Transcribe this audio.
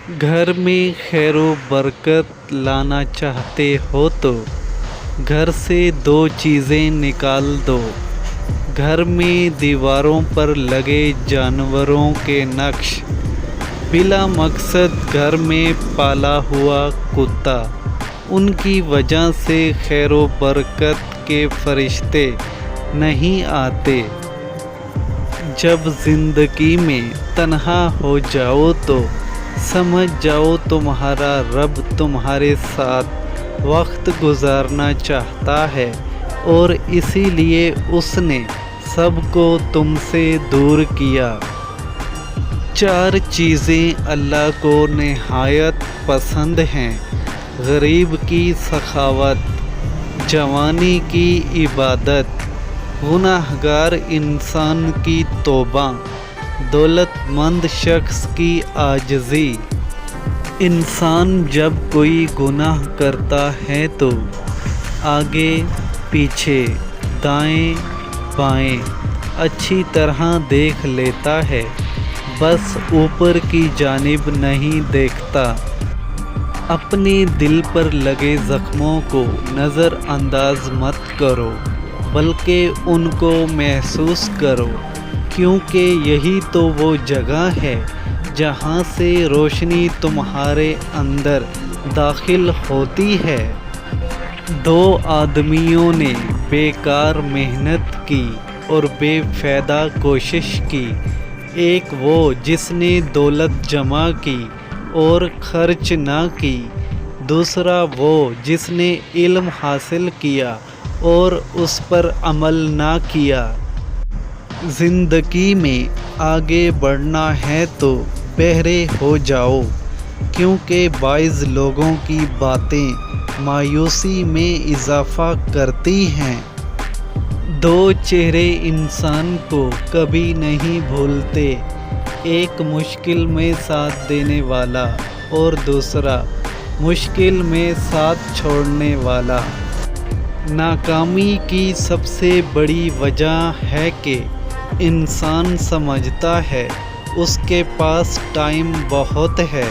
گھر میں خیر و برکت لانا چاہتے ہو تو گھر سے دو چیزیں نکال دو۔ گھر میں دیواروں پر لگے جانوروں کے نقش، بلا مقصد گھر میں پالا ہوا کتا، ان کی وجہ سے خیر و برکت کے فرشتے نہیں آتے۔ جب زندگی میں تنہا ہو جاؤ تو سمجھ جاؤ تمہارا رب تمہارے ساتھ وقت گزارنا چاہتا ہے، اور اسی لیے اس نے سب کو تم سے دور کیا۔ 4 چیزیں اللہ کو نہایت پسند ہیں: غریب کی سخاوت، جوانی کی عبادت، گنہگار انسان کی توبہ، دولت مند شخص کی عاجزی۔ انسان جب کوئی گناہ کرتا ہے تو آگے پیچھے دائیں بائیں اچھی طرح دیکھ لیتا ہے، بس اوپر کی جانب نہیں دیکھتا۔ اپنے دل پر لگے زخموں کو نظر انداز مت کرو، بلکہ ان کو محسوس کرو، کیونکہ یہی تو وہ جگہ ہے جہاں سے روشنی تمہارے اندر داخل ہوتی ہے۔ 2 آدمیوں نے بیکار محنت کی اور بے فائدہ کوشش کی، ایک وہ جس نے دولت جمع کی اور خرچ نہ کی، دوسرا وہ جس نے علم حاصل کیا اور اس پر عمل نہ کیا۔ زندگی میں آگے بڑھنا ہے تو بہرے ہو جاؤ، کیونکہ بعض لوگوں کی باتیں مایوسی میں اضافہ کرتی ہیں۔ 2 چہرے انسان کو کبھی نہیں بھولتے، ایک مشکل میں ساتھ دینے والا اور دوسرا مشکل میں ساتھ چھوڑنے والا۔ ناکامی کی سب سے بڑی وجہ ہے کہ انسان سمجھتا ہے اس کے پاس ٹائم بہت ہے،